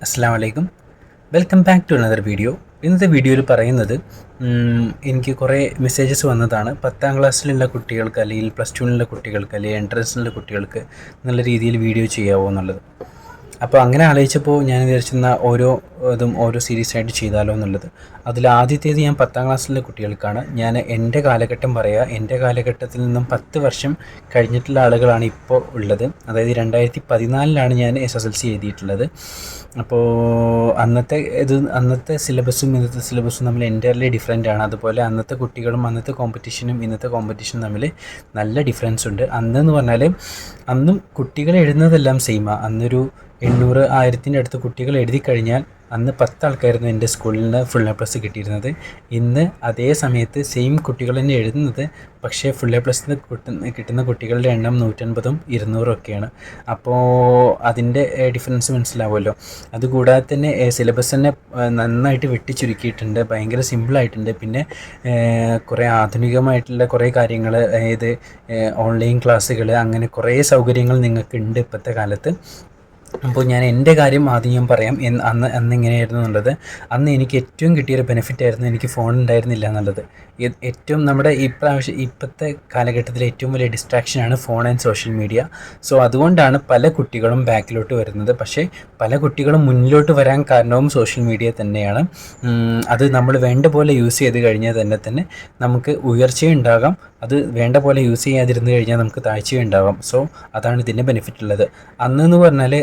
അസ്സലാമു അലൈക്കും. Welcome back to another video. ഇന്നത്തെ വീഡിയോയിൽ പറയുന്നത് എനിക്ക് കുറേ മെസ്സേജസ് വന്നതാണ്. 10ാം ക്ലാസ്സിലുള്ള കുട്ടികൾക്ക് അല്ലെങ്കിൽ പ്ലസ് ടുവിലുള്ള കുട്ടികൾക്ക് അല്ലെങ്കിൽ എൻട്രൻസിലുള്ള കുട്ടികൾക്ക് നല്ല രീതിയിൽ വീഡിയോ ചെയ്യാവോ എന്നുള്ളത്. അപ്പോൾ അങ്ങനെ ആലോചിച്ചപ്പോൾ ഞാൻ വിചാരിച്ചിരുന്ന ഓരോ സീരീസ് ആയിട്ട് ചെയ്താലോ എന്നുള്ളത്. അതിൽ ആദ്യത്തേത് ഞാൻ 10ാം ക്ലാസ്സിലെ കുട്ടികൾക്കാണ്. ഞാൻ എൻ്റെ കാലഘട്ടം പറയുക. എൻ്റെ കാലഘട്ടത്തിൽ നിന്നും 10 വർഷം കഴിഞ്ഞിട്ടുള്ള ആളുകളാണ് ഇപ്പോൾ ഉള്ളത്. അതായത് 2014 ഞാൻ SSLC എഴുതിയിട്ടുള്ളത്. അപ്പോൾ അന്നത്തെ സിലബസും ഇന്നത്തെ സിലബസും തമ്മിൽ എൻ്റയർലി ഡിഫറെൻ്റ് ആണ്. അതുപോലെ അന്നത്തെ കുട്ടികളും അന്നത്തെ കോമ്പറ്റീഷനും ഇന്നത്തെ കോമ്പറ്റീഷനും തമ്മിൽ നല്ല ഡിഫറൻസ് ഉണ്ട്. അന്നെന്ന് പറഞ്ഞാൽ അന്നും കുട്ടികൾ എഴുതുന്നതെല്ലാം സെയിമാണ്. അന്നൊരു 800-1000 അടുത്ത് കുട്ടികൾ എഴുതി കഴിഞ്ഞാൽ അന്ന് 10 ആൾക്കായിരുന്നു എൻ്റെ സ്കൂളിൽ നിന്ന് ഫുൾ എ പ്ലസ് കിട്ടിയിരുന്നത്. ഇന്ന് അതേ സമയത്ത് സെയിം കുട്ടികൾ തന്നെ എഴുതുന്നത്, പക്ഷേ ഫുൾ എ പ്ലസ് കിട്ടുന്ന കുട്ടികളുടെ എണ്ണം 150-200 ഒക്കെയാണ്. അപ്പോൾ അതിൻ്റെ ഡിഫറൻസ് മനസ്സിലാവുമല്ലോ. അതുകൂടാതെ തന്നെ സിലബസ് തന്നെ നന്നായിട്ട് വെട്ടിച്ചുരുക്കിയിട്ടുണ്ട്, ഭയങ്കര സിമ്പിളായിട്ടുണ്ട്. പിന്നെ കുറേ ആധുനികമായിട്ടുള്ള കുറേ കാര്യങ്ങൾ, അതായത് ഓൺലൈൻ ക്ലാസ്സുകൾ, അങ്ങനെ കുറേ സൗകര്യങ്ങൾ നിങ്ങൾക്കുണ്ട് ഇപ്പോഴത്തെ കാലത്ത്. അപ്പോൾ ഞാൻ എൻ്റെ കാര്യം ആദ്യം ഞാൻ പറയാം. അന്ന് എങ്ങനെയായിരുന്നു എന്നുള്ളത്. അന്ന് എനിക്ക് ഏറ്റവും കിട്ടിയൊരു ബെനിഫിറ്റ് ആയിരുന്നു എനിക്ക് ഫോൺ ഉണ്ടായിരുന്നില്ല എന്നുള്ളത്. ഏറ്റവും നമ്മുടെ ഇപ്പോഴത്തെ കാലഘട്ടത്തിലെ ഏറ്റവും വലിയ ഡിസ്ട്രാക്ഷനാണ് phone and social media. So അതുകൊണ്ടാണ് പല കുട്ടികളും ബാക്കിലോട്ട് വരുന്നത്. പക്ഷേ പല കുട്ടികളും മുന്നിലോട്ട് വരാൻ കാരണവും സോഷ്യൽ മീഡിയ തന്നെയാണ്. അത് നമ്മൾ വേണ്ട പോലെ യൂസ് ചെയ്ത് കഴിഞ്ഞാൽ തന്നെ നമുക്ക് ഉയർച്ചയുണ്ടാകാം. അത് വേണ്ട പോലെ യൂസ് ചെയ്യാതിരുന്നു കഴിഞ്ഞാൽ നമുക്ക് താഴ്ചയുണ്ടാവാം. സോ അതാണ് ഇതിൻ്റെ ബെനിഫിറ്റ് ഉള്ളത്. അന്നെന്ന് പറഞ്ഞാൽ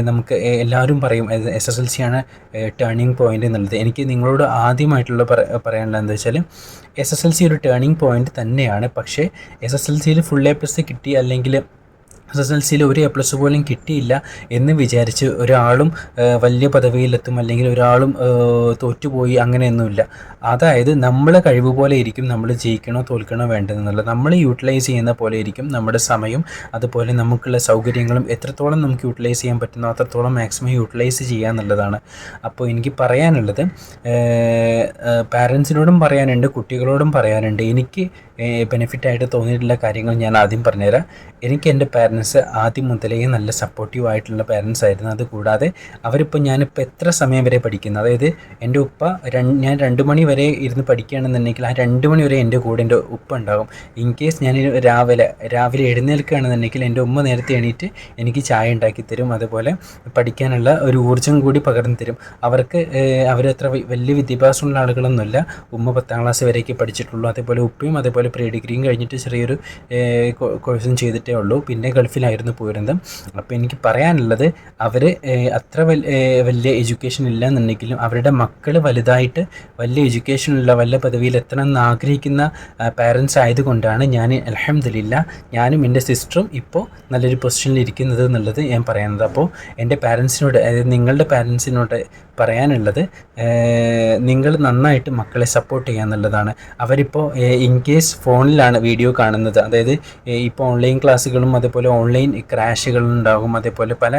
നമുക്ക് എല്ലാവരും പറയും SSLC ആണ് ടേണിംഗ് പോയിൻ്റ് എന്നുള്ളത്. എനിക്ക് നിങ്ങളോട് ആദ്യമായിട്ടുള്ള പറയാനുള്ളത് എന്താ വെച്ചാൽ, SSLC ഒരു ടേണിംഗ് പോയിൻ്റ് തന്നെയാണ്. പക്ഷേ SSLCയിൽ ഫുൾ എ പ്ലസ് കിട്ടി, അല്ലെങ്കിൽ SSLCയിൽ ഒരു എ പ്ലസ് പോലും കിട്ടിയില്ല എന്ന് വിചാരിച്ച് ഒരാളും വലിയ പദവിയിലെത്തും, അല്ലെങ്കിൽ ഒരാളും തോറ്റുപോയി, അങ്ങനെയൊന്നുമില്ല. അതായത് നമ്മളെ കഴിവ് പോലെ ഇരിക്കും നമ്മൾ ജയിക്കണോ തോൽക്കണോ വേണ്ടതെന്നുള്ളത്. നമ്മൾ യൂട്ടിലൈസ് ചെയ്യുന്ന പോലെ ഇരിക്കും നമ്മുടെ സമയം. അതുപോലെ നമുക്കുള്ള സൗകര്യങ്ങളും എത്രത്തോളം നമുക്ക് യൂട്ടിലൈസ് ചെയ്യാൻ പറ്റുന്നോ അത്രത്തോളം മാക്സിമം യൂട്ടിലൈസ് ചെയ്യുക എന്നുള്ളതാണ്. അപ്പോൾ എനിക്ക് പറയാനുള്ളത്, പാരൻസിനോടും പറയാനുണ്ട്, കുട്ടികളോടും പറയാനുണ്ട്. എനിക്ക് ബെനിഫിറ്റായിട്ട് തോന്നിയിട്ടുള്ള കാര്യങ്ങൾ ഞാൻ ആദ്യം പറഞ്ഞുതരാം. എനിക്ക് എൻ്റെ പാരൻസ് ആദ്യം മുതലേ നല്ല സപ്പോർട്ടീവ് ആയിട്ടുള്ള പാരൻസ് ആയിരുന്നു. അതുകൂടാതെ ഞാനിപ്പോൾ എത്ര സമയം വരെ പഠിക്കുന്നു, അതായത് എൻ്റെ ഉപ്പ ഞാൻ 2 മണി വരെ ഇരുന്ന് പഠിക്കുകയാണെന്നുണ്ടെങ്കിൽ ആ 2 മണി വരെ എൻ്റെ കൂടെ എൻ്റെ ഉപ്പ ഉണ്ടാകും. ഇൻ കേസ് ഞാൻ രാവിലെ എഴുന്നേൽക്കുകയാണെന്നുണ്ടെങ്കിൽ എൻ്റെ ഉമ്മ നേരത്തെ എണീറ്റ് എനിക്ക് ചായ ഉണ്ടാക്കി തരും. അതുപോലെ പഠിക്കാനുള്ള ഒരു ഊർജ്ജം കൂടി പകർന്നു തരും. അവരത്ര വലിയ വിദ്യാഭ്യാസമുള്ള ആളുകളൊന്നുമില്ല. ഉമ്മ 10ാം ക്ലാസ് വരെയൊക്കെ പഠിച്ചിട്ടുള്ളൂ. അതേപോലെ ഉപ്പയും അതേപോലെ പ്രീ ഡിഗ്രിയും കഴിഞ്ഞിട്ട് ചെറിയൊരു കോഴ്സും ചെയ്തിട്ടേ ഉള്ളൂ. പിന്നെ ഗൾഫിലായിരുന്നു പോയിരുന്നത്. അപ്പോൾ എനിക്ക് പറയാനുള്ളത്, അവർ അത്ര വലിയ എഡ്യൂക്കേഷൻ ഇല്ല എന്നുണ്ടെങ്കിലും അവരുടെ മക്കൾ വലുതായിട്ട് വലിയ എഡ്യൂക്കേഷനുള്ള വല്ല പദവിയിൽ എത്തണം എന്ന് ആഗ്രഹിക്കുന്ന പാരൻസ് ആയതുകൊണ്ടാണ് ഞാൻ അൽഹംദുലില്ലാ ഞാനും എൻ്റെ സിസ്റ്ററും ഇപ്പോൾ നല്ലൊരു പൊസിഷനിൽ ഇരിക്കുന്നത് എന്നുള്ളത് ഞാൻ പറയുന്നത്. അപ്പോൾ എൻ്റെ പാരൻസിനോട്, അതായത് നിങ്ങളുടെ പാരൻസിനോട് പറയാനുള്ളത്, നിങ്ങൾ നന്നായിട്ട് മക്കളെ സപ്പോർട്ട് ചെയ്യുക എന്നുള്ളതാണ്. അവരിപ്പോൾ ഇൻ കേസ് ഫോണിലാണ് വീഡിയോ കാണുന്നത്, അതായത് ഇപ്പോൾ ഓൺലൈൻ ക്ലാസ്സുകളും അതേപോലെ ഓൺലൈൻ ക്രാഷുകളുണ്ടാകും, അതേപോലെ പല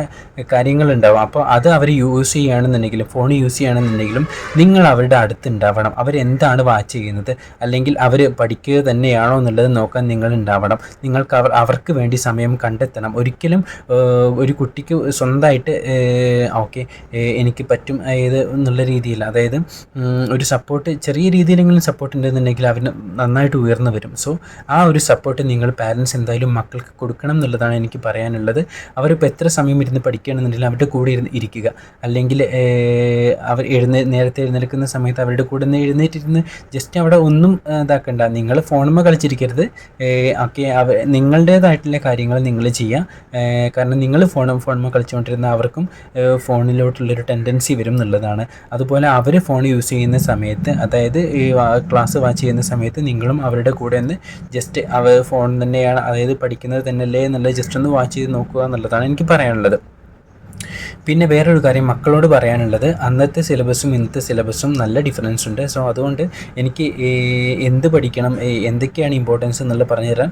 കാര്യങ്ങളുണ്ടാകും. അപ്പോൾ അത് അവർ യൂസ് ചെയ്യുകയാണെന്നുണ്ടെങ്കിലും, ഫോൺ യൂസ് ചെയ്യുകയാണെന്നുണ്ടെങ്കിലും നിങ്ങൾ അവരുടെ അടുത്തുണ്ടാവണം. അവരെന്താണ് വാച്ച് ചെയ്യുന്നത്, അല്ലെങ്കിൽ അവർ പഠിക്കുക തന്നെയാണോ എന്നുള്ളത് നോക്കാൻ നിങ്ങൾ ഉണ്ടാവണം. നിങ്ങൾക്ക് അവർക്ക് വേണ്ടി സമയം കണ്ടെത്തണം. ഒരിക്കലും ഒരു കുട്ടിക്ക് സ്വന്തമായിട്ട് ഓക്കെ എനിക്ക് പറ്റും ഏത് എന്നുള്ള രീതിയിൽ, അതായത് ഒരു സപ്പോർട്ട്, ചെറിയ രീതിയിലെങ്കിലും സപ്പോർട്ട് ഉണ്ടെന്നുണ്ടെങ്കിൽ അവർ നന്നായിട്ട് ഉയർന്നു വരും. സോ ആ ഒരു സപ്പോർട്ട് നിങ്ങൾ പാരൻസ് എന്തായാലും മക്കൾക്ക് കൊടുക്കണം എന്നുള്ളതാണ് എനിക്ക് പറയാനുള്ളത്. അവരിപ്പോൾ എത്ര സമയം ഇരുന്ന് പഠിക്കുകയാണെന്നുണ്ടെങ്കിൽ അവരുടെ കൂടെ ഇരിക്കുക, അല്ലെങ്കിൽ അവർ നേരത്തെ എഴുന്നേൽക്കുന്ന സമയത്ത് അവരുടെ കൂടെ എഴുന്നേറ്റിരുന്ന് ജസ്റ്റ് അവിടെ ഒന്നും ഇതാക്കണ്ട. നിങ്ങൾ ഫോണുമ്മ കളിച്ചിരിക്കരുത്. ഓക്കെ, നിങ്ങളുടേതായിട്ടുള്ള കാര്യങ്ങൾ നിങ്ങൾ ചെയ്യുക. കാരണം നിങ്ങൾ ഫോണുമ്മ കളിച്ചുകൊണ്ടിരുന്ന അവർക്കും ഫോണിലോട്ടുള്ളൊരു ടെൻഡൻസി വരും എന്നുള്ളതാണ്. അതുപോലെ അവർ ഫോൺ യൂസ് ചെയ്യുന്ന സമയത്ത്, അതായത് ഈ ക്ലാസ് വാച്ച് ചെയ്യുന്ന സമയത്ത് നിങ്ങളും അവരുടെ കൂടെ ഒന്ന് ജസ്റ്റ് ഫോൺ തന്നെയാണ്, അതായത് പഠിക്കുന്നത് തന്നെയല്ലേ എന്നുള്ളത് ജസ്റ്റ് ഒന്ന് വാച്ച് ചെയ്ത് നോക്കുക എന്നുള്ളതാണ് എനിക്ക് പറയാനുള്ളത്. പിന്നെ വേറൊരു കാര്യം മക്കളോട് പറയാനുള്ളത്, അന്നത്തെ സിലബസും ഇന്നത്തെ സിലബസും നല്ല ഡിഫറൻസ് ഉണ്ട്. സോ അതുകൊണ്ട് എനിക്ക് എന്ത് പഠിക്കണം, എന്തൊക്കെയാണ് ഇമ്പോർട്ടൻസ് എന്നുള്ളത് പറഞ്ഞു തരാൻ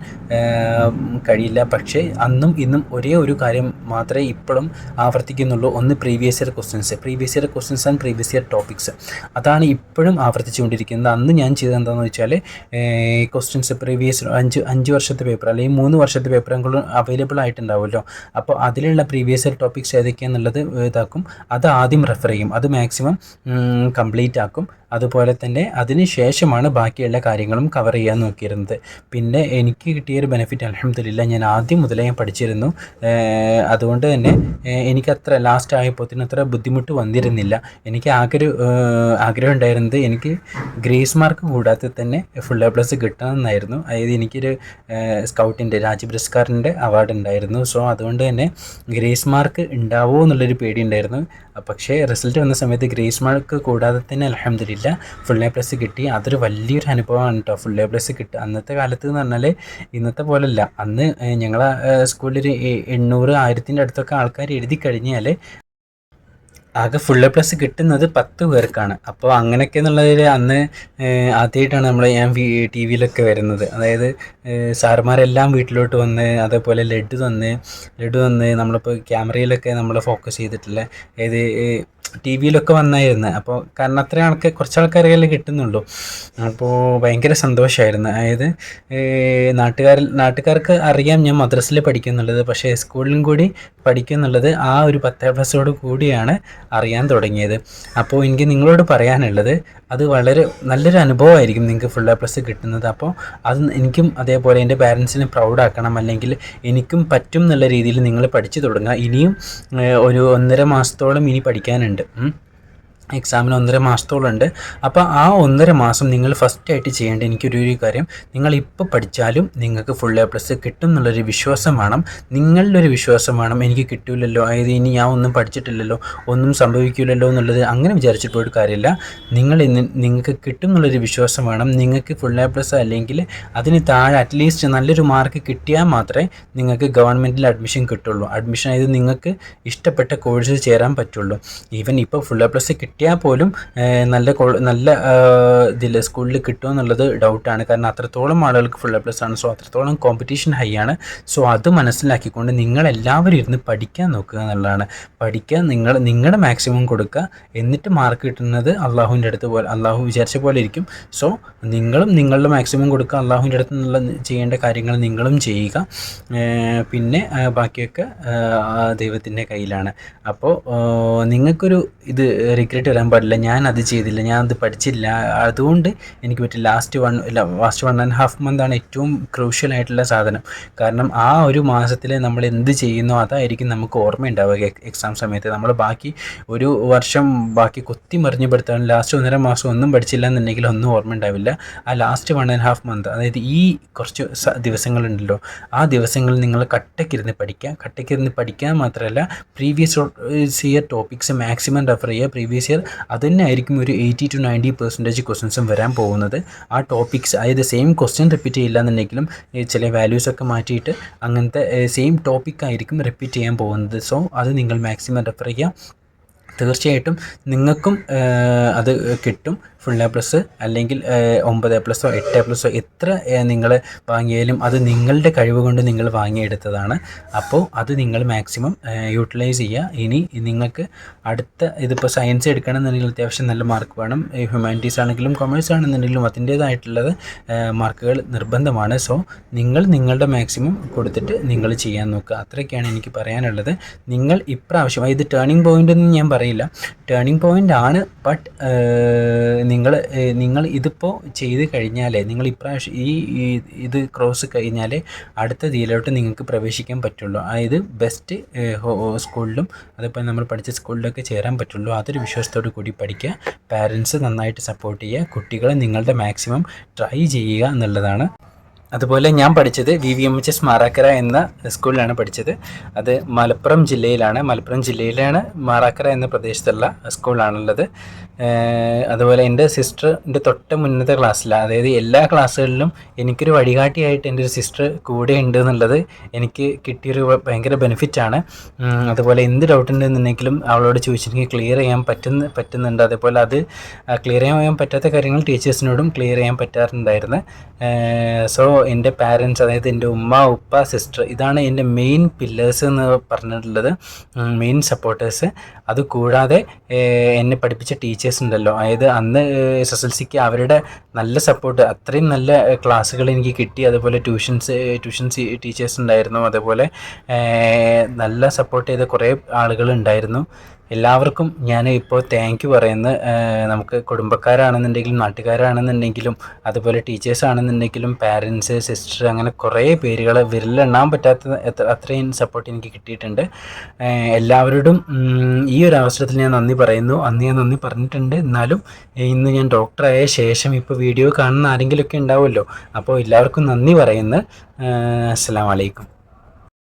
കഴിയില്ല. പക്ഷേ അന്നും ഇന്നും ഒരേ ഒരു കാര്യം മാത്രമേ ഇപ്പോഴും ആവർത്തിക്കുന്നുള്ളൂ. ഒന്ന് previous year questions and previous year topics. അതാണ് ഇപ്പോഴും ആവർത്തിച്ചുകൊണ്ടിരിക്കുന്നത്. അന്ന് ഞാൻ ചെയ്തത് എന്താണെന്ന് വെച്ചാൽ, ക്വസ്റ്റ്യൻസ് പ്രീവിയസ് 5 വർഷത്തെ പേപ്പർ അല്ലെങ്കിൽ 3 വർഷത്തെ പേപ്പറുകളും അവൈലബിൾ ആയിട്ടുണ്ടാവുമല്ലോ. അപ്പോൾ അതിലുള്ള പ്രീവിയസ് ഇയർ ടോപ്പിക്സ് ഏതൊക്കെയാണെന്നുള്ളത് എന്നുള്ളത് ഇതാക്കും, അത് ആദ്യം റെഫർ ചെയ്യും, അത് മാക്സിമം കംപ്ലീറ്റ് ആക്കും. അതുപോലെ തന്നെ അതിന് ശേഷമാണ് ബാക്കിയുള്ള കാര്യങ്ങളും കവർ ചെയ്യാൻ നോക്കിയിരുന്നത്. പിന്നെ എനിക്ക് കിട്ടിയൊരു ബെനിഫിറ്റ് അൽഹംദുലില്ലാ, ഞാൻ ആദ്യം മുതലേ ഞാൻ പഠിച്ചിരുന്നു. അതുകൊണ്ട് തന്നെ എനിക്കത്ര ലാസ്റ്റ് ആയപ്പോഴത്തേനും അത്ര ബുദ്ധിമുട്ട് വന്നിരുന്നില്ല. എനിക്ക് ആകെ ഒരു ആഗ്രഹം ഉണ്ടായിരുന്നത് എനിക്ക് ഗ്രേസ് മാർക്ക് കൂടാതെ തന്നെ ഫുൾ എ പ്ലസ് കിട്ടണമെന്നായിരുന്നു. അതായത് എനിക്കൊരു സ്കൗട്ടിൻ്റെ രാജ്യ പുരസ്കാരൻ്റെ അവാർഡ് ഉണ്ടായിരുന്നു. സോ അതുകൊണ്ട് തന്നെ ഗ്രേസ് മാർക്ക് ഉണ്ടാവുമോ എന്നുള്ളൊരു പേടി ഉണ്ടായിരുന്നു. പക്ഷേ റിസൾട്ട് വന്ന സമയത്ത് ഗ്രേസ് മാർക്ക് കൂടാതെ തന്നെ അൽഹംദുലില്ലാ ഫുൾ എ പ്ലസ് കിട്ടി. അതൊരു വലിയൊരു അനുഭവമാണ് കേട്ടോ, ഫുൾ എ പ്ലസ് കിട്ടുക. അന്നത്തെ കാലത്ത് എന്ന് പറഞ്ഞാൽ ഇന്നത്തെ പോലല്ല. അന്ന് ഞങ്ങളെ സ്കൂളിൽ 800-1000 അടുത്തൊക്കെ ആൾക്കാർ എഴുതി കഴിഞ്ഞാൽ ആകെ ഫുൾ എ പ്ലസ് കിട്ടുന്നത് 10 പേർക്കാണ്. അപ്പോൾ അങ്ങനെയൊക്കെ എന്നുള്ളതിൽ അന്ന് ആദ്യമായിട്ടാണ് ഞാൻ ടി വിയിലൊക്കെ വരുന്നത്. അതായത് സാറുമാരെല്ലാം വീട്ടിലോട്ട് വന്ന്, അതേപോലെ ലഡു തന്ന് നമ്മളിപ്പോൾ ക്യാമറയിലൊക്കെ നമ്മൾ ഫോക്കസ് ചെയ്തിട്ടില്ല, ഏത് ടി വിയിലൊക്കെ വന്നായിരുന്നു. അപ്പോൾ കാരണം അത്ര കുറച്ച് ആൾക്കാരെല്ലാം കിട്ടുന്നുള്ളൂ. അപ്പോൾ ഭയങ്കര സന്തോഷമായിരുന്നു. അതായത് നാട്ടുകാർക്ക് അറിയാം ഞാൻ മദ്രസയിൽ പഠിക്കുന്നുള്ളത്, പക്ഷേ സ്കൂളിലും കൂടി പഠിക്കുന്നുള്ളത് ആ ഒരു 10+ കൂടിയാണ് അറിയാൻ തുടങ്ങിയത്. അപ്പോൾ എനിക്ക് നിങ്ങളോട് പറയാനുള്ളത്, അത് വളരെ നല്ലൊരു അനുഭവമായിരിക്കും നിങ്ങൾക്ക് ഫുൾ എ പ്ലസ് കിട്ടുന്നത്. അപ്പോൾ അത് എനിക്കും അതേപോലെ എൻ്റെ പാരൻസിനെ പ്രൗഡാക്കണം, അല്ലെങ്കിൽ എനിക്കും പറ്റും എന്നുള്ള രീതിയിൽ നിങ്ങൾ പഠിച്ചു തുടങ്ങുക. ഇനിയും ഒരു 1.5 മാസത്തോളം ഇനി പഠിക്കാനുണ്ട്. എക്സാമിന് 1.5 മാസത്തോളം ഉണ്ട്. അപ്പോൾ ആ 1.5 മാസം നിങ്ങൾ ഫസ്റ്റായിട്ട് ചെയ്യേണ്ട എനിക്കൊരു കാര്യം, നിങ്ങളിപ്പോൾ പഠിച്ചാലും നിങ്ങൾക്ക് ഫുൾ എ പ്ലസ് കിട്ടും എന്നുള്ളൊരു വിശ്വാസം വേണം. നിങ്ങളുടെ ഒരു വിശ്വാസം വേണം, എനിക്ക് കിട്ടില്ലല്ലോ, അതായത് ഇനി ഞാൻ ഒന്നും പഠിച്ചിട്ടില്ലല്ലോ, ഒന്നും സംഭവിക്കില്ലല്ലോ എന്നുള്ളത് അങ്ങനെ വിചാരിച്ചിട്ട് പോയിട്ട് കാര്യമില്ല. നിങ്ങൾക്ക് കിട്ടും എന്നുള്ളൊരു വിശ്വാസം വേണം. നിങ്ങൾക്ക് ഫുൾ എ പ്ലസ് അല്ലെങ്കിൽ അതിന് താഴെ അറ്റ്ലീസ്റ്റ് നല്ലൊരു മാർക്ക് കിട്ടിയാൽ മാത്രമേ നിങ്ങൾക്ക് ഗവൺമെൻറ്റിൽ അഡ്മിഷൻ കിട്ടുള്ളൂ. അഡ്മിഷൻ ആയത് നിങ്ങൾക്ക് ഇഷ്ടപ്പെട്ട കോഴ്സിൽ ചേരാൻ പറ്റുള്ളൂ. ഈവൻ ഇപ്പോൾ ഫുൾ എ പ്ലസ് കിട്ടിയാൽ പോലും നല്ല ഇതിൽ സ്കൂളിൽ കിട്ടുമെന്നുള്ളത് ഡൗട്ടാണ്. കാരണം അത്രത്തോളം ആളുകൾക്ക് ഫുൾ എ പ്ലസ് ആണ്. സോ അത്രത്തോളം കോമ്പറ്റീഷൻ ഹൈ ആണ്. സോ അത് മനസ്സിലാക്കിക്കൊണ്ട് നിങ്ങളെല്ലാവരും ഇരുന്ന് പഠിക്കാൻ നോക്കുക എന്നുള്ളതാണ്. പഠിക്കുക, നിങ്ങളുടെ മാക്സിമം കൊടുക്കുക, എന്നിട്ട് മാർക്ക് കിട്ടുന്നത് അള്ളാഹുവിൻ്റെ അടുത്ത് പോലെ, അള്ളാഹു വിചാരിച്ച പോലെ ഇരിക്കും. സോ നിങ്ങളും നിങ്ങളുടെ മാക്സിമം കൊടുക്കുക, അള്ളാഹുവിൻ്റെ അടുത്ത് നിന്നുള്ള ചെയ്യേണ്ട കാര്യങ്ങൾ നിങ്ങളും ചെയ്യുക. പിന്നെ ബാക്കിയൊക്കെ ദൈവത്തിൻ്റെ കയ്യിലാണ്. അപ്പോൾ നിങ്ങൾക്കൊരു ഇത് റിഗ്രറ്റ് വരാൻ പാടില്ല, ഞാൻ അത് ചെയ്തില്ല, ഞാൻ അത് പഠിച്ചില്ല, അതുകൊണ്ട് എനിക്ക് പറ്റില്ല. ലാസ്റ്റ് 1.5 മന്താണ് ഏറ്റവും ക്രൂഷ്യൽ ആയിട്ടുള്ള സാധനം. കാരണം ആ ഒരു മാസത്തിൽ നമ്മൾ എന്ത് ചെയ്യുന്നോ അതായിരിക്കും നമുക്ക് ഓർമ്മയുണ്ടാവുക എക്സാം സമയത്ത്. നമ്മൾ ബാക്കി ഒരു വർഷം ബാക്കി കുത്തി മറിഞ്ഞുപെടുത്താൻ ലാസ്റ്റ് 1.5 മാസം ഒന്നും പഠിച്ചില്ല എന്നുണ്ടെങ്കിൽ ഒന്നും ഓർമ്മ ഉണ്ടാവില്ല. ആ ലാസ്റ്റ് 1.5 മന്ത്, അതായത് ഈ കുറച്ച് ദിവസങ്ങളുണ്ടല്ലോ, ആ ദിവസങ്ങളിൽ നിങ്ങൾ കട്ടക്കിരുന്ന് പഠിക്കുക മാത്രമല്ല previous year topics maximum refer ചെയ്യുക. പ്രീവിയസ് ഇയർ അത് തന്നെ ആയിരിക്കും ഒരു 80-90% ക്വസ്റ്റ്യൻസും വരാൻ പോകുന്നത്. ആ ടോപ്പിക്സ്, അതായത് സെയിം ക്വസ്റ്റ്യൻ റിപ്പീറ്റ് ചെയ്യില്ല എന്നുണ്ടെങ്കിലും ചില വാല്യൂസൊക്കെ മാറ്റിയിട്ട് അങ്ങനത്തെ സെയിം ടോപ്പിക്കായിരിക്കും റിപ്പീറ്റ് ചെയ്യാൻ പോകുന്നത്. സോ അത് നിങ്ങൾ മാക്സിമം റെഫർ ചെയ്യുക. തീർച്ചയായിട്ടും നിങ്ങൾക്കും അത് കിട്ടും. ഫുൾ എ പ്ലസ് അല്ലെങ്കിൽ 9A+, 8A+, എത്ര നിങ്ങൾ വാങ്ങിയാലും അത് നിങ്ങളുടെ കഴിവ് കൊണ്ട് നിങ്ങൾ വാങ്ങിയെടുത്തതാണ്. അപ്പോൾ അത് നിങ്ങൾ മാക്സിമം യൂട്ടിലൈസ് ചെയ്യുക. ഇനി നിങ്ങൾക്ക് ഇതിപ്പോൾ സയൻസ് എടുക്കണമെന്നുണ്ടെങ്കിൽ അത്യാവശ്യം നല്ല മാർക്ക് വേണം. ഹ്യൂമാനിറ്റീസ് ആണെങ്കിലും കൊമേഴ്സ് ആണെന്നുണ്ടെങ്കിലും അതിൻ്റേതായിട്ടുള്ളത് മാർക്കുകൾ നിർബന്ധമാണ്. സോ നിങ്ങളുടെ മാക്സിമം കൊടുത്തിട്ട് നിങ്ങൾ ചെയ്യാൻ നോക്കുക. അത്രയൊക്കെയാണ് എനിക്ക് പറയാനുള്ളത്. നിങ്ങൾ ഇപ്രാവശ്യം ഇത് ടേണിംഗ് പോയിൻ്റ് ഒന്നും ഞാൻ പറയില്ല, ടേണിംഗ് പോയിൻ്റ് ആണ്. ബട്ട് നിങ്ങൾ ഇതിപ്പോൾ ചെയ്ത് കഴിഞ്ഞാലേ, നിങ്ങൾ ഇപ്രാവശ്യം ഇത് ക്രോസ് കഴിഞ്ഞാലേ അടുത്ത ഇതിലോട്ട് നിങ്ങൾക്ക് പ്രവേശിക്കാൻ പറ്റുള്ളൂ. അതായത് ബെസ്റ്റ് സ്കൂളിലും അതേപോലെ നമ്മൾ പഠിച്ച സ്കൂളിലൊക്കെ ചേരാൻ പറ്റുള്ളൂ. അതൊരു വിശ്വാസത്തോടു കൂടി പഠിക്കുക, പാരൻസ് നന്നായിട്ട് സപ്പോർട്ട് ചെയ്യുക, കുട്ടികളെ നിങ്ങളുടെ മാക്സിമം ട്രൈ ചെയ്യുക എന്നുള്ളതാണ്. അതുപോലെ ഞാൻ പഠിച്ചത് VVMHS മാറാക്കര എന്ന സ്കൂളിലാണ് പഠിച്ചത്. അത് മലപ്പുറം ജില്ലയിലാണ് മാറാക്കര എന്ന പ്രദേശത്തുള്ള സ്കൂളാണുള്ളത്. അതുപോലെ എൻ്റെ സിസ്റ്ററിൻ്റെ തൊട്ട് മുന്നത്തെ ക്ലാസ്സിലാണ്, അതായത് എല്ലാ ക്ലാസ്സുകളിലും എനിക്കൊരു വഴികാട്ടിയായിട്ട് എൻ്റെ ഒരു സിസ്റ്റർ കൂടെ ഉണ്ട് എന്നുള്ളത് എനിക്ക് കിട്ടിയൊരു ഭയങ്കര ബെനിഫിറ്റാണ്. അതുപോലെ എന്ത് ഡൗട്ട് ഉണ്ടെന്നുണ്ടെങ്കിലും അവളോട് ചോദിച്ചെനിക്ക് ക്ലിയർ ചെയ്യാൻ പറ്റുന്നുണ്ട്. അതേപോലെ അത് ക്ലിയർ ചെയ്യാൻ പറ്റാത്ത കാര്യങ്ങൾ ടീച്ചേഴ്സിനോടും ക്ലിയർ ചെയ്യാൻ പറ്റാറുണ്ടായിരുന്നു. സോ എൻ്റെ പാരൻസ്, അതായത് എൻ്റെ ഉമ്മ, ഉപ്പ, സിസ്റ്റർ, ഇതാണ് എൻ്റെ മെയിൻ പില്ലേഴ്സ് എന്ന് പറഞ്ഞിട്ടുള്ളത്, മെയിൻ സപ്പോർട്ടേഴ്സ്. അതുകൂടാതെ എന്നെ പഠിപ്പിച്ച ടീച്ചേഴ്സ് ടീച്ചേഴ്സ് ഉണ്ടല്ലോ, അതായത് അന്ന് SSLCക്ക് അവരുടെ നല്ല സപ്പോർട്ട്, അത്രയും നല്ല ക്ലാസ്സുകൾ എനിക്ക് കിട്ടി. അതുപോലെ ട്യൂഷൻസ് ടീച്ചേഴ്സ് ഉണ്ടായിരുന്നു. അതുപോലെ നല്ല സപ്പോർട്ട് ചെയ്ത കുറേ ആളുകൾ ഉണ്ടായിരുന്നു. എല്ലാവർക്കും ഞാൻ ഇപ്പോൾ താങ്ക് യു പറയുന്നു. നമുക്ക് കുടുംബക്കാരാണെന്നുണ്ടെങ്കിലും നാട്ടുകാരാണെന്നുണ്ടെങ്കിലും അതുപോലെ ടീച്ചേഴ്സ് ആണെന്നുണ്ടെങ്കിലും പാരൻസ്, സിസ്റ്റർ, അങ്ങനെ കുറേ പേരുകൾ വിരലെണ്ണാൻ പറ്റാത്ത അത്രയും സപ്പോർട്ട് എനിക്ക് കിട്ടിയിട്ടുണ്ട്. എല്ലാവരോടും ഈ ഒരു അവസരത്തിൽ ഞാൻ നന്ദി പറയുന്നു. അന്ന് ഞാൻ നന്ദി പറഞ്ഞിട്ടുണ്ട്. എന്നാലും ഇന്ന് ഞാൻ ഡോക്ടറായ ശേഷം ഇപ്പോൾ വീഡിയോ കാണുന്ന ആരെങ്കിലുമൊക്കെ ഉണ്ടാവുമല്ലോ, അപ്പോൾ എല്ലാവർക്കും നന്ദി പറയുന്നു. അസ്സലാമു അലൈക്കും.